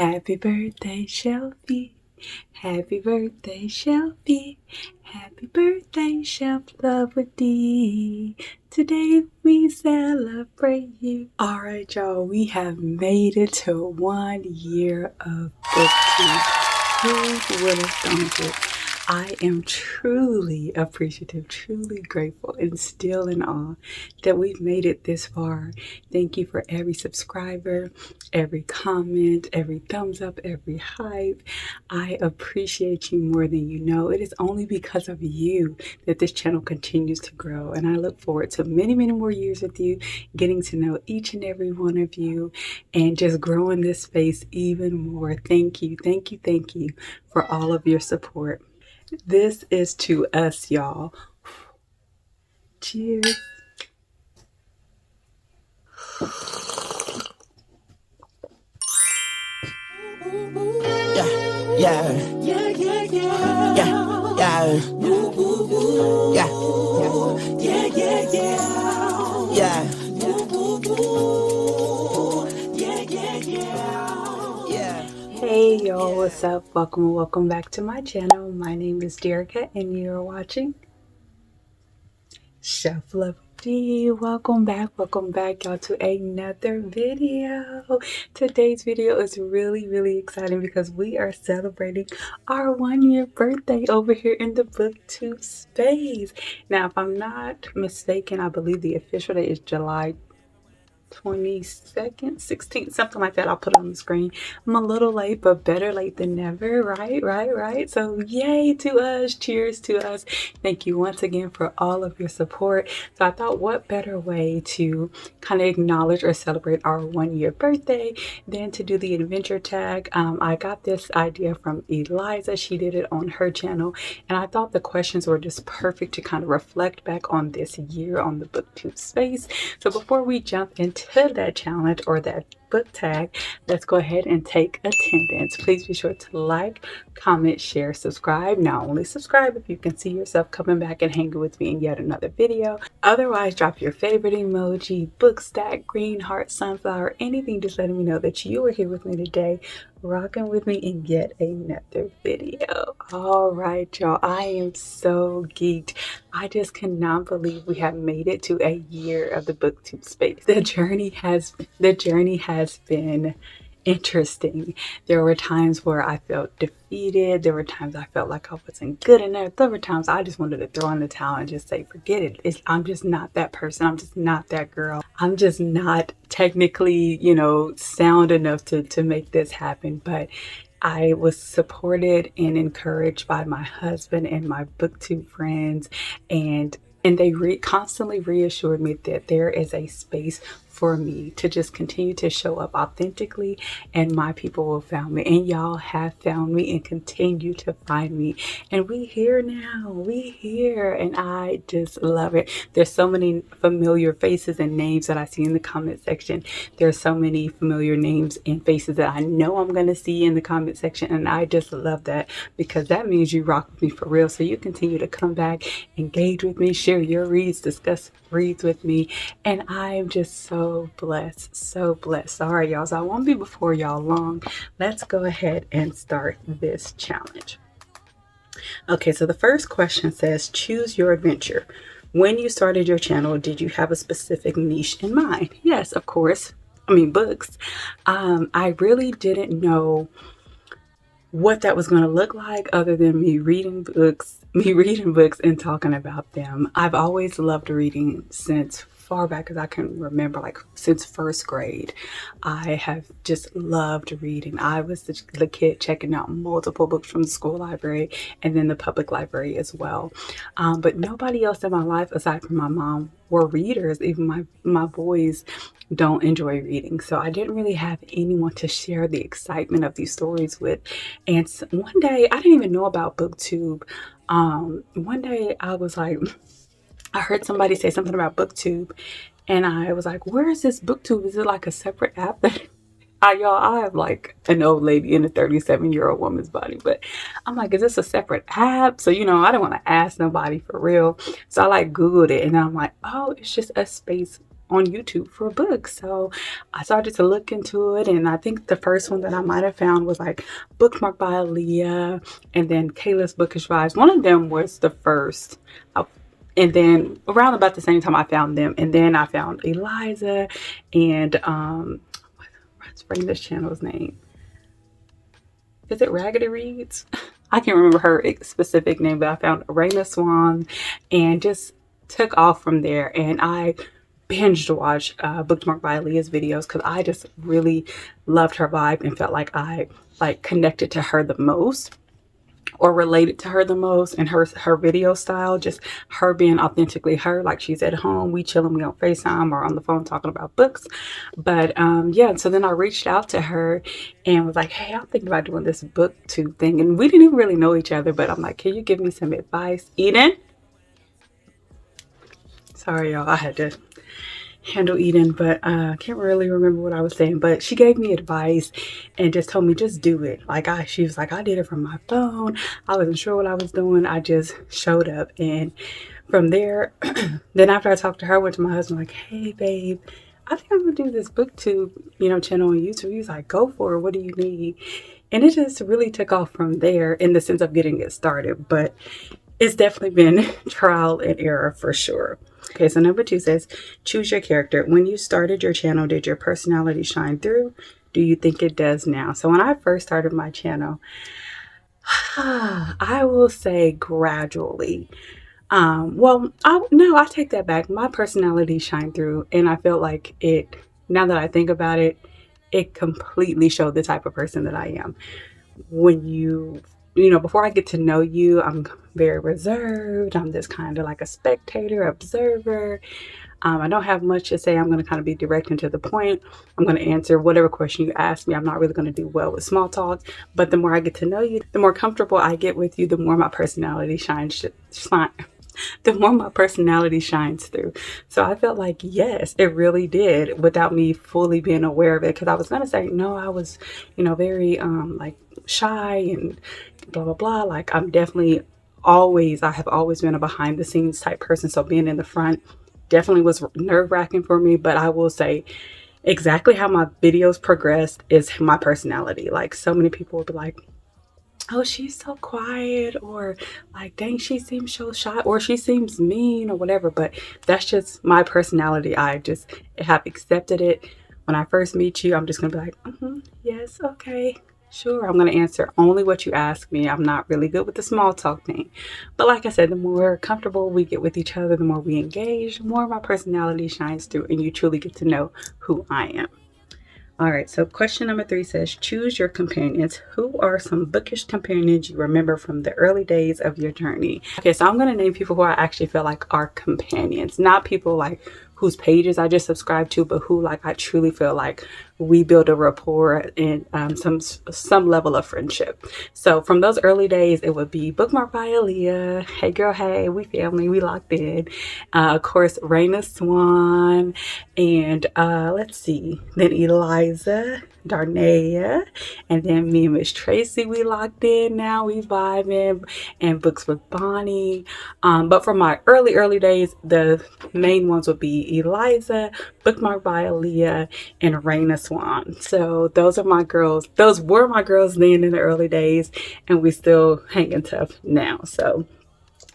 Happy birthday, Shelby. Happy birthday, Shelby. Happy birthday, Shelf Love with D. Today we celebrate you. Alright, y'all, we have made it to 1 year of BookTube. Who would have thunk it? I am truly appreciative, truly grateful, and still in awe that we've made it this far. Thank you for every subscriber, every comment, every thumbs up, every hype. I appreciate you more than you know. It is only because of you that this channel continues to grow, and I look forward to many, many more years with you, getting to know each and every one of you, and just growing this space even more. Thank you, thank you, thank you for all of your support. This is to us, y'all. Cheers. Yeah, yeah, yeah, yeah, yeah, yeah, yeah, yeah, yeah, yeah. Hey y'all, what's up? Welcome back to my channel. My name is Derica and you're watching Chef Love D. Welcome back y'all to another video. Today's video is really exciting because we are celebrating our 1-year birthday over here in the BookTube space. Now, if I'm not mistaken, I believe the official date is July 22nd, 16th, something like that. I'll put it on the screen. I'm a little late, but better late than never, right? So yay to us, cheers to us. Thank you once again for all of your support. So I thought, what better way to kind of acknowledge or celebrate our 1-year birthday than to do the adventure tag. I got this idea from Eliza. She did it on her channel, and I thought the questions were just perfect to kind of reflect back on this year on the BookTube space. So before we jump into that challenge or that book tag, let's go ahead and take attendance. Please be sure to like, comment, share, subscribe. Not only subscribe if you can see yourself coming back and hanging with me in yet another video. Otherwise, drop your favorite emoji, book stack, green heart, sunflower, anything just letting me know that you are here with me today, rocking with me in yet another video. All right, y'all, I am so geeked. I just cannot believe we have made it to a year of the BookTube space. The journey has been interesting. There were times where I felt defeated. There were times I felt like I wasn't good enough. There were times I just wanted to throw in the towel and just say, forget it. I'm just not that person. I'm just not that girl. I'm just not technically, sound enough to make this happen. But I was supported and encouraged by my husband and my BookTube friends, and they constantly reassured me that there is a space for me to just continue to show up authentically, and my people will find me, and y'all have found me and continue to find me, and we here now, and I just love it. There's so many familiar faces and names that I see in the comment section. There's so many familiar names and faces that I know I'm going to see in the comment section, and I just love that because that means you rock with me for real. So you continue to come back, engage with me, share your reads, discuss reads with me, and I'm just so blessed. All right, y'all, so I won't be before y'all long. Let's go ahead and start this challenge. Okay, so the first question says, choose your adventure. When you started your channel, did you have a specific niche in mind? Yes, of course. I mean, books. I really didn't know what that was going to look like other than me reading books and talking about them. I've always loved reading since far back as I can remember, like since first grade. I have just loved reading. I was the kid checking out multiple books from the school library and then the public library as well. But nobody else in my life aside from my mom were readers. Even my boys don't enjoy reading. So I didn't really have anyone to share the excitement of these stories with. And one day, I didn't even know about BookTube. One day I was like, I heard somebody say something about BookTube, and I was like, where is this BookTube? Is it like a separate app? I have like an old lady in a 37-year-old woman's body, but I'm like, is this a separate app? So, I don't want to ask nobody for real. So I like Googled it, and I'm like, oh, it's just a space on YouTube for books. So I started to look into it, and I think the first one that I might have found was like Bookmark by Aaliyah, and then Kayla's Bookish Vibes. One of them was the first. And then around about the same time I found them, and then I found Eliza and what's Raina's channel's name? Is it Raggedy Reads? I can't remember her specific name, but I found Raina Swan and just took off from there. And I binged watched Bookmark by Aaliyah's videos because I just really loved her vibe and felt like I connected to her the most, or related to her the most, and her video style, just her being authentically her, like she's at home, we chilling, we on FaceTime or on the phone talking about books. But yeah, so then I reached out to her and was like, hey, I'm thinking about doing this BookTube thing, and we didn't even really know each other, but I'm like, can you give me some advice? Eden, sorry y'all, I had to handle Eden, but I can't really remember what I was saying, but she gave me advice and just told me, just do it. Like she was like, I did it from my phone. I wasn't sure what I was doing. I just showed up. And from there, then after I talked to her, I went to my husband like, hey babe, I think I'm gonna do this BookTube, channel on YouTube. He was like, go for it. What do you need? And it just really took off from there in the sense of getting it started, but it's definitely been trial and error for sure. Okay, so number 2 says, choose your character. When you started your channel, did your personality shine through? Do you think it does now? So when I first started my channel, I will say gradually. I take that back. My personality shined through, and I felt like it, now that I think about it, it completely showed the type of person that I am. When before I get to know you, I'm very reserved. I'm just kind of like a spectator, observer. I don't have much to say. I'm going to kind of be direct and to the point. I'm going to answer whatever question you ask me. I'm not really going to do well with small talk. But the more I get to know you, the more comfortable I get with you, the more my personality shines through. So I felt like, yes, it really did, without me fully being aware of it. Because I was going to say, no, I was, very shy and blah, blah, blah. Like I have always been a behind the scenes type person. So being in the front definitely was nerve wracking for me. But I will say exactly how my videos progressed is my personality. Like so many people will be like, oh, she's so quiet, or like, dang, she seems so shy, or she seems mean, or whatever. But that's just my personality. I just have accepted it. When I first meet you, I'm just gonna be like, yes, okay, sure. I'm gonna answer only what you ask me. I'm not really good with the small talk thing. But like I said, the more comfortable we get with each other, the more we engage, the more my personality shines through, and you truly get to know who I am. All right, so question number 3 says, choose your companions. Who are some bookish companions you remember from the early days of your journey? Okay, so I'm going to name people who I actually feel like are companions, not people like whose pages I just subscribe to, but who like I truly feel like we build a rapport and some level of friendship. So from those early days, it would be Bookmark by Aaliyah. Hey girl, hey, we family, we locked in. Of course, Raina Swan, and let's see, then Eliza, Darnaya, and then me and Miss Tracy, we locked in. Now we vibing, and Books with Bonnie. But for my early days, the main ones would be Eliza, Bookmark by Aaliyah, and Raina Swan. So those are my girls. Those were my girls then in the early days, and we still hanging tough now. So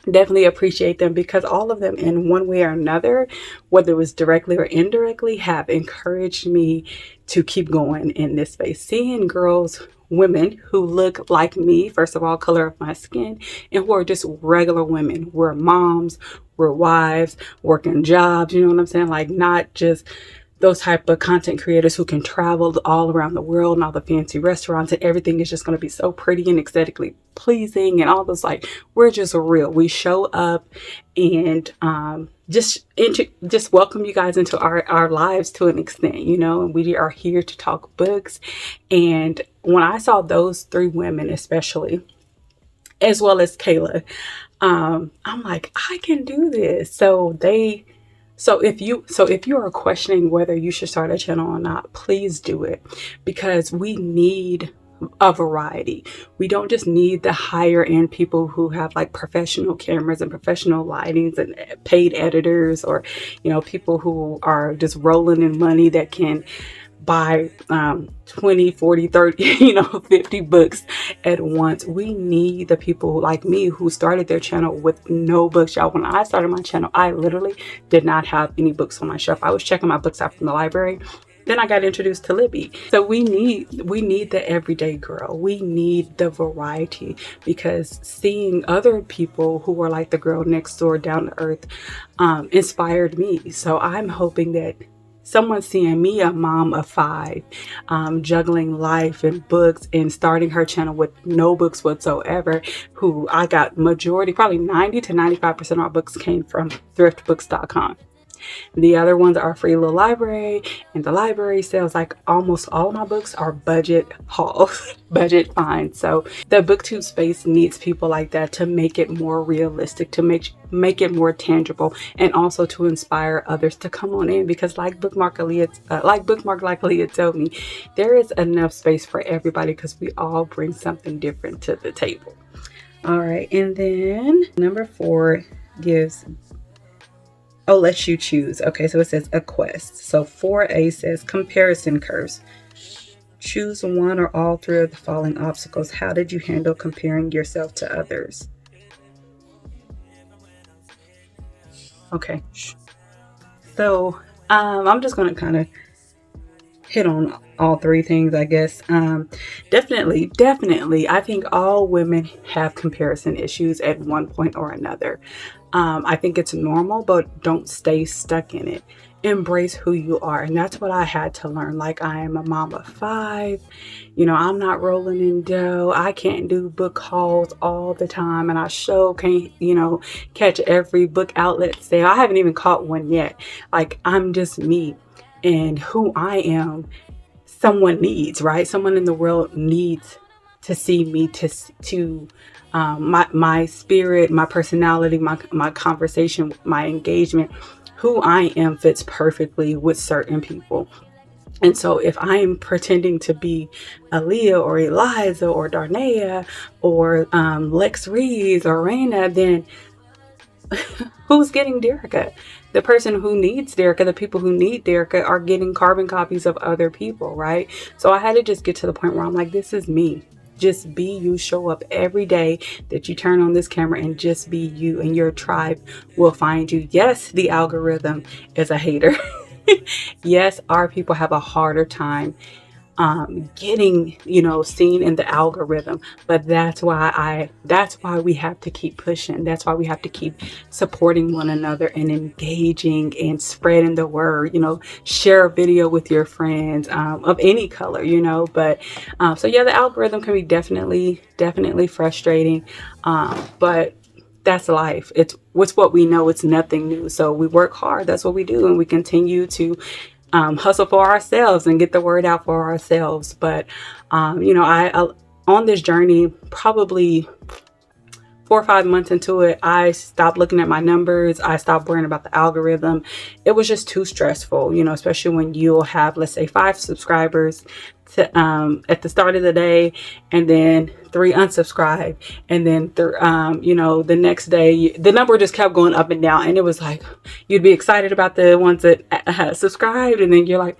definitely appreciate them, because all of them in one way or another, whether it was directly or indirectly, have encouraged me to keep going in this space. Seeing women who look like me, first of all, color of my skin, and who are just regular women. We're moms, we're wives, working jobs, you know what I'm saying? Like not just those type of content creators who can travel all around the world and all the fancy restaurants, and everything is just going to be so pretty and aesthetically pleasing and all those. Like, we're just real. We show up and just welcome you guys into our lives to an extent, and we are here to talk books. And when I saw those 3 women, especially, as well as Kayla, I'm like, I can do this. So if you are questioning whether you should start a channel or not, please do it, because we need a variety. We don't just need the higher end people who have like professional cameras and professional lightings and paid editors, or, you know, people who are just rolling in money that can buy 20, 40, 30, you know, 50 books at once. We need the people like me who started their channel with no books. Y'all, when I started my channel, I literally did not have any books on my shelf. I was checking my books out from the library. Then I got introduced to Libby. So we need the everyday girl. We need the variety, because seeing other people who are like the girl next door, down to earth, inspired me. So I'm hoping that someone seeing me, a mom of 5, juggling life and books and starting her channel with no books whatsoever, who I got majority, probably 90 to 95% of our books came from thriftbooks.com. The other ones are Free Little Library, and the library sales. Like almost all of my books are budget hauls, budget finds. So the BookTube space needs people like that to make it more realistic, to make it more tangible, and also to inspire others to come on in, because like Bookmark like Leah told me, there is enough space for everybody because we all bring something different to the table. All right, and then number 4 lets you choose. Okay, so it says a quest. So 4A says comparison curves. Choose one or all 3 of the following obstacles. How did you handle comparing yourself to others? Okay, so I'm just going to kind of hit on all 3 things, I guess. Definitely, I think all women have comparison issues at one point or another. I think it's normal, but don't stay stuck in it. Embrace who you are. And that's what I had to learn. Like, I am a mom of 5. You know, I'm not rolling in dough. I can't do book hauls all the time. And I can't, you know, catch every book outlet sale. I haven't even caught one yet. Like, I'm just me. And who I am, someone needs, right? Someone in the world needs to see me, to my spirit, my personality, my conversation, my engagement. Who I am fits perfectly with certain people. And so if I am pretending to be Aaliyah or Eliza or Darnea or Lex Reeves or Raina, then who's getting Derica? The person who needs Derica, the people who need Derica are getting carbon copies of other people, right? So I had to just get to the point where I'm like, this is me. Just be you. Show up every day that you turn on this camera and just be you, and your tribe will find you. Yes, the algorithm is a hater. Yes, our people have a harder time getting, you know, seen in the algorithm, but that's why we have to keep pushing. That's why we have to keep supporting one another and engaging and spreading the word. You know, share a video with your friends of any color, you know. But so yeah, the algorithm can be definitely frustrating, but that's life. It's what we know. It's nothing new. So we work hard. That's what we do, and we continue to hustle for ourselves and get the word out for ourselves. But you know, I on this journey, probably 4 or 5 months into it, I stopped looking at my numbers. I stopped worrying about the algorithm. It was just too stressful, you know, especially when you'll have, let's say, 5 subscribers to, at the start of the day, and then 3 unsubscribe, and then you know, the next day the number just kept going up and down, and it was like you'd be excited about the ones that subscribed, and then you're like,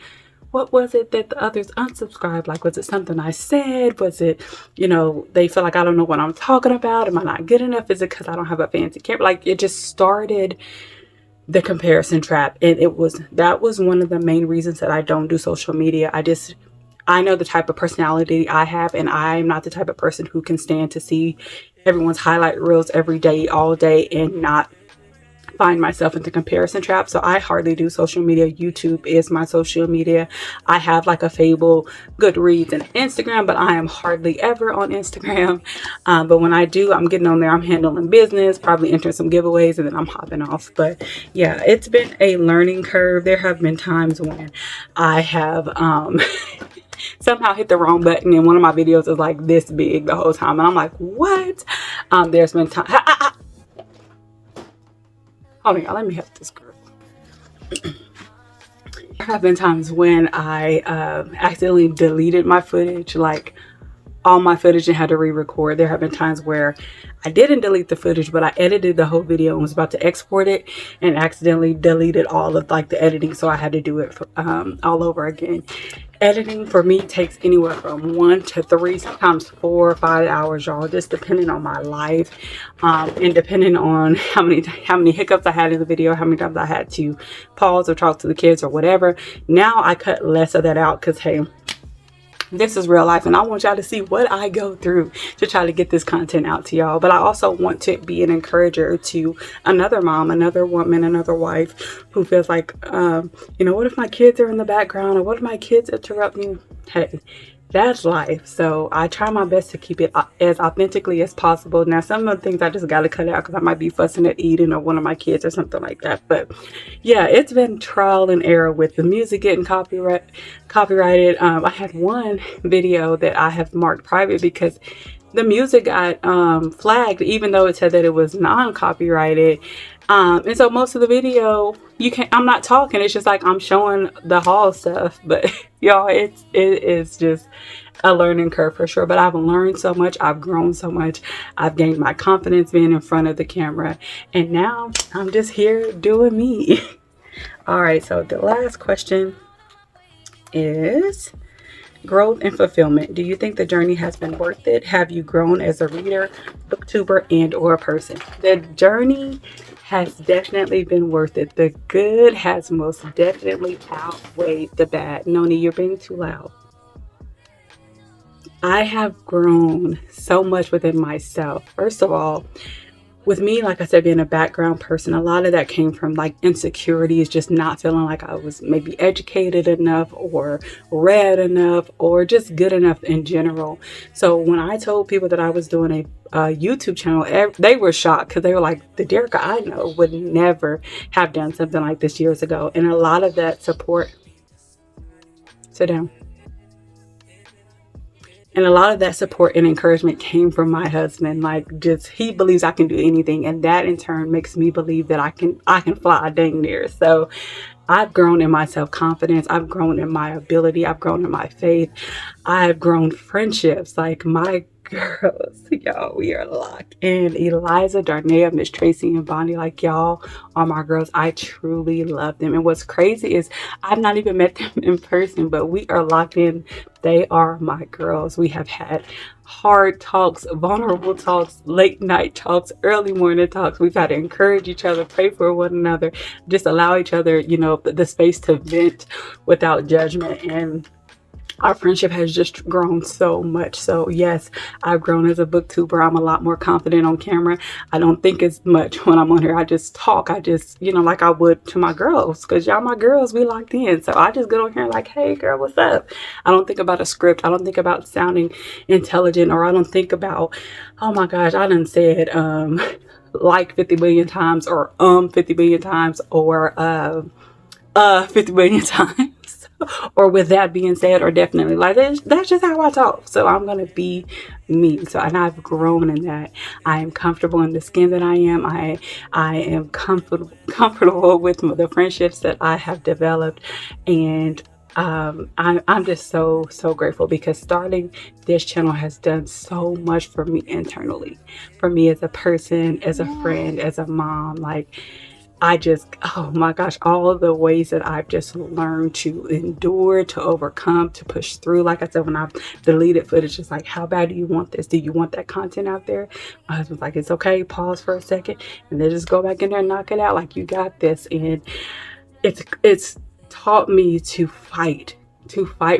what was it that the others unsubscribed? Like, was it something I said? Was it, you know, they feel like I don't know what I'm talking about? Am I not good enough? Is it because I don't have a fancy camera? Like, it just started the comparison trap. And that was one of the main reasons that I don't do social media. I know the type of personality I have, and I'm not the type of person who can stand to see everyone's highlight reels every day, all day, and not find myself in the comparison trap. So I hardly do social media. YouTube is my social media. I have like a Fable, Goodreads, and Instagram, but I am hardly ever on Instagram. But when I do, I'm getting on there. I'm handling business, probably entering some giveaways, and then I'm hopping off. But yeah, it's been a learning curve. There have been times when I have somehow hit the wrong button, and one of my videos is like this big the whole time, and I'm like, what? There's been time. Hold on, y'all, let me help this girl. There have been times when I accidentally deleted my footage, like all my footage and had to re-record. There have been times where I didn't delete the footage, but I edited the whole video and was about to export it and accidentally deleted all of like the editing, so I had to do it all over again. Editing for me takes anywhere from 1 to 3, sometimes 4 or 5 hours, y'all, just depending on my life, and depending on how many hiccups I had in the video, how many times I had to pause or talk to the kids or whatever. Now I cut less of that out because, hey, this is real life and I want y'all to see what I go through to try to get this content out to y'all. But I also want to be an encourager to another mom, another woman, another wife who feels like, you know, what if my kids are in the background, or what if my kids interrupt me? Hey, that's life. So I try my best to keep it as authentically as possible. Now, some of the things I just got to cut out because I might be fussing at Eden or one of my kids or something like that. But yeah, it's been trial and error with the music getting copyrighted. I had one video that I have marked private because the music got flagged, even though it said that it was non-copyrighted. And so most of the video, I'm not talking, it's just like I'm showing the haul stuff. But y'all, it is just a learning curve for sure. But I've learned so much, I've grown so much, I've gained my confidence being in front of the camera, and now I'm just here doing me. All right, so the last question is growth and fulfillment. Do you think the journey has been worth it? Have you grown as a reader, booktuber, and or a person? The journey has definitely been worth it. The good has most definitely outweighed the bad. Noni, you're being too loud. I have grown so much within myself. First of all, with me, like I said, being a background person, a lot of that came from like insecurities, just not feeling like I was maybe educated enough or read enough or just good enough in general. So when I told people that I was doing a YouTube channel, they were shocked because they were like, the Derica I know would never have done something like this years ago. And a lot of that support, sit down. And a lot of that support and encouragement came from my husband. Like, just, he believes I can do anything. And that in turn makes me believe that I can fly dang near. So I've grown in my self-confidence. I've grown in my ability. I've grown in my faith. I've grown friendships. Like, my girls, y'all, we are locked in. Eliza, Darnea, Miss Tracy, and Bonnie, like, y'all are my girls. I truly love them. And what's crazy is I've not even met them in person, but we are locked in. They are my girls. We have had hard talks, vulnerable talks, late night talks, early morning talks. We've had to encourage each other, pray for one another, just allow each other, you know, the space to vent without judgment. And our friendship has just grown so much. So yes, I've grown as a booktuber. I'm a lot more confident on camera. I don't think as much when I'm on here. I just talk. I just, you know, like I would to my girls, because y'all my girls, we locked in. So I just get on here like, hey girl, what's up? I don't think about a script. I don't think about sounding intelligent, or I don't think about, oh my gosh, I done said like 50 million times, or 50 million times, or 50 million times. Or with that being said, or definitely, like, that's just how I talk. So I'm gonna be me. So, and I've grown in that. I am comfortable in the skin that I am. I am comfortable with the friendships that I have developed. And I'm just so grateful, because starting this channel has done so much for me internally, for me as a person, as a friend, as a mom. Like, I just, oh my gosh, all of the ways that I've just learned to endure, to overcome, to push through. Like I said, when I've deleted footage, it's like, how bad do you want this? Do you want that content out there? My husband's like, it's okay, pause for a second, and then just go back in there and knock it out. Like, you got this. And it's taught me to fight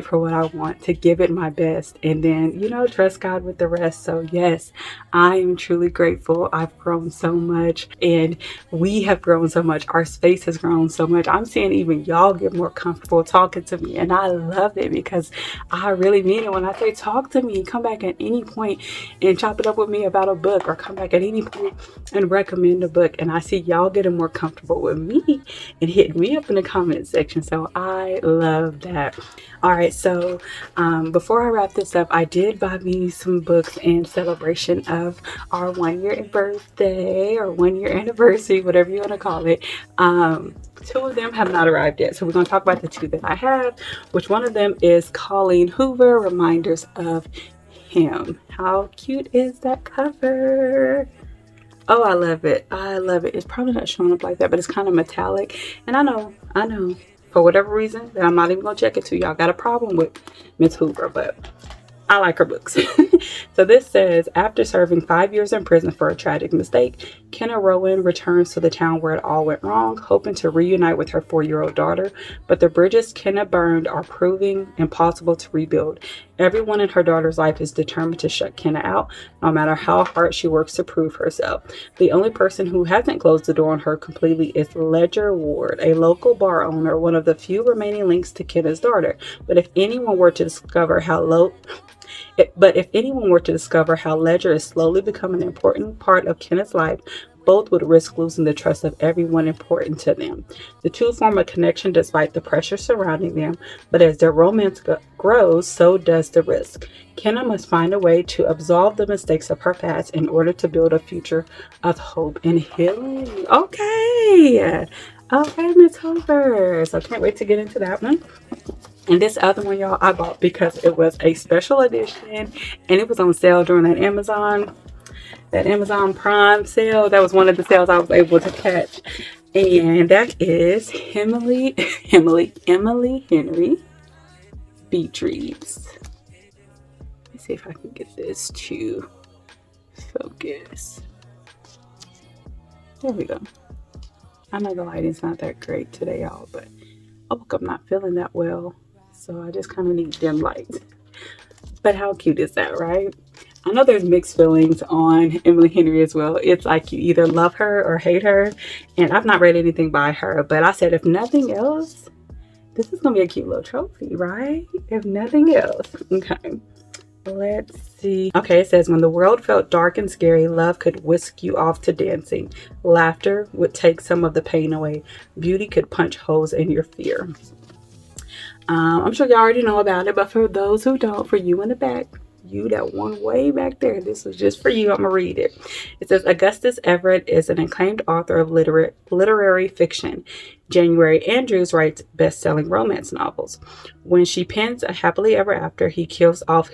for what I want, to give it my best, and then, you know, trust God with the rest. So yes, I am truly grateful. I've grown so much, and we have grown so much. Our space has grown so much. I'm seeing even y'all get more comfortable talking to me, and I love it, because I really mean it when I say talk to me. Come back at any point and chop it up with me about a book, or come back at any point and recommend a book. And I see y'all getting more comfortable with me and hitting me up in the comment section. So I love that. All right, so before I wrap this up, I did buy me some books in celebration of our 1 year birthday, or 1 year anniversary, whatever you want to call it. 2 of them have not arrived yet, so we're going to talk about the 2 that I have, which one of them is Colleen Hoover, Reminders of him. How cute is that cover? Oh, I love it. I love it. It's probably not showing up like that, but it's kind of metallic. And I know, for whatever reason, that I'm not even going to check it to y'all. Got a problem with Miss Hoover, but I like her books. So this says, after serving 5 years in prison for a tragic mistake, Kenna Rowan returns to the town where it all went wrong, hoping to reunite with her 4-year-old daughter. But the bridges Kenna burned are proving impossible to rebuild. Everyone in her daughter's life is determined to shut Kenna out, no matter how hard she works to prove herself. The only person who hasn't closed the door on her completely is Ledger Ward, a local bar owner, one of the few remaining links to Kenna's daughter. But if anyone were to discover how Ledger is slowly becoming an important part of Kenna's life, both would risk losing the trust of everyone important to them. The two form a connection despite the pressure surrounding them, but as their romance grows, so does the risk. Kenna must find a way to absolve the mistakes of her past in order to build a future of hope and healing. Okay, Miss Hoover. So I can't wait to get into that one. And this other one, y'all, I bought because it was a special edition and it was on sale during that Amazon Prime sale. That was one of the sales I was able to catch. And that is Emily Henry Beach Reads. Let's see if I can get this to focus. There we go. I know the lighting's not that great today, y'all, but I'm not feeling that well. So I just kind of need dim lights. But how cute is that, right? I know there's mixed feelings on Emily Henry as well. It's like you either love her or hate her. And I've not read anything by her. But I said, if nothing else, this is going to be a cute little trophy, right? If nothing else. Okay. Let's see. Okay, it says, when the world felt dark and scary, love could whisk you off to dancing. Laughter would take some of the pain away. Beauty could punch holes in your fear. I'm sure y'all already know about it, but for those who don't, for you in the back, you that one way back there, this was just for you. I'm gonna read it. It says, Augustus Everett is an acclaimed author of literary fiction. January Andrews writes best-selling romance novels. When she pens a happily ever after, he kills off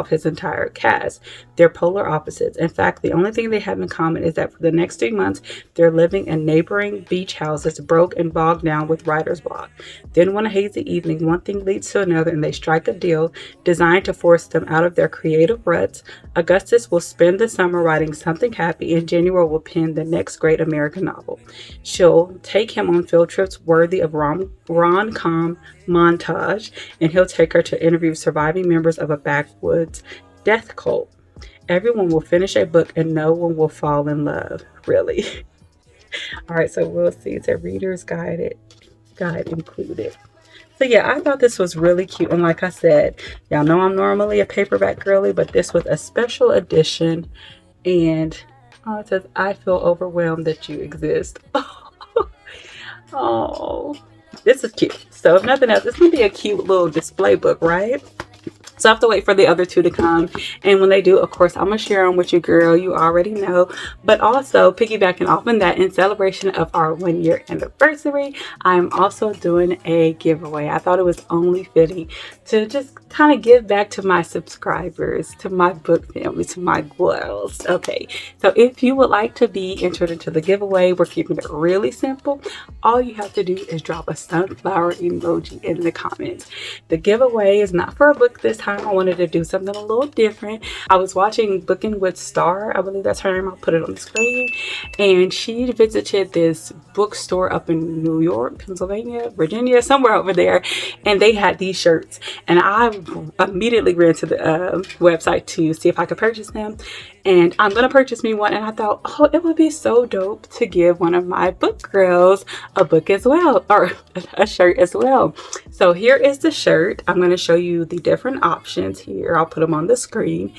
his entire cast. They're polar opposites. In fact, the only thing they have in common is that for the next 3 months, they're living in neighboring beach houses, broke and bogged down with writer's block. Then one hazy evening, one thing leads to another, and they strike a deal designed to force them out of their creative ruts. Augustus will spend the summer writing something happy, and January will pen the next great American novel. She'll take him on field trips worthy of rom-com montage, and he'll take her to interview surviving members of a backwoods death cult. Everyone will finish a book and no one will fall in love. Really? All right, so we'll see. It's a reader's guide included. So yeah, I thought this was really cute. And like I said, y'all know I'm normally a paperback girly, but this was a special edition. And it says, I feel overwhelmed that you exist. Oh, this is cute. So if nothing else, it's going to be a cute little display book, right? So I have to wait for the other two to come. And when they do, of course, I'm going to share them with you, girl. You already know. But also, piggybacking off on that, in celebration of our 1-year anniversary, I'm also doing a giveaway. I thought it was only fitting to just kind of give back to my subscribers, to my book family, to my girls. Okay, so if you would like to be entered into the giveaway, we're keeping it really simple. All you have to do is drop a sunflower emoji in the comments. The giveaway is not for a book this time. I wanted to do something a little different. I was watching Booking with Star, I believe that's her name. I'll put it on the screen. And she visited this bookstore up in New York, Pennsylvania, Virginia, somewhere over there. And they had these shirts. And I immediately ran to the website to see if I could purchase them. And I'm going to purchase me one. And I thought, oh, it would be so dope to give one of my book girls a book as well, or a shirt as well. So here is the shirt. I'm going to show you the different options here. I'll put them on the screen.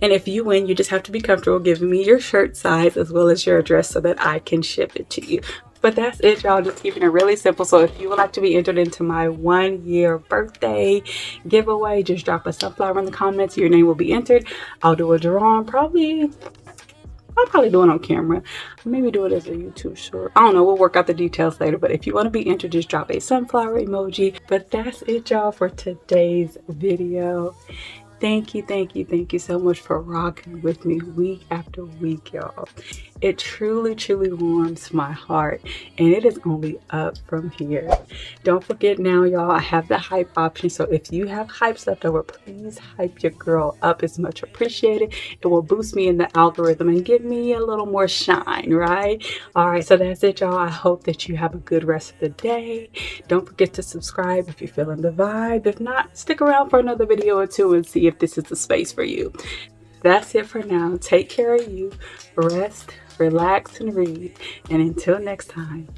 And if you win, you just have to be comfortable giving me your shirt size as well as your address so that I can ship it to you. But that's it, y'all. Just keeping it really simple. So if you would like to be entered into my 1-year birthday giveaway, just drop a sunflower in the comments. Your name will be entered. I'll do a drawing probably I'll probably do it on camera. Maybe do it as a YouTube short. I don't know. We'll work out the details later. But if you want to be entered, just drop a sunflower emoji. But that's it, y'all, for today's video. Thank you so much for rocking with me week after week, y'all. It truly warms my heart, and it is only up from here. Don't forget now, y'all, I have the hype option. So if you have hypes left over, please hype your girl up. It's much appreciated. It will boost me in the algorithm and give me a little more shine, right? All right, so that's it, y'all. I hope that you have a good rest of the day. Don't forget to subscribe if you're feeling the vibe. If not, stick around for another video or two and see if this is the space for you. That's it for now. Take care of you. Rest, relax, and read. And until next time,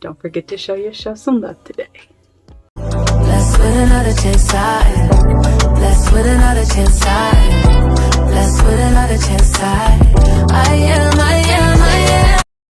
don't forget to show yourself some love today. Blessed with another chance, blessed with another chance, blessed with another chance, I am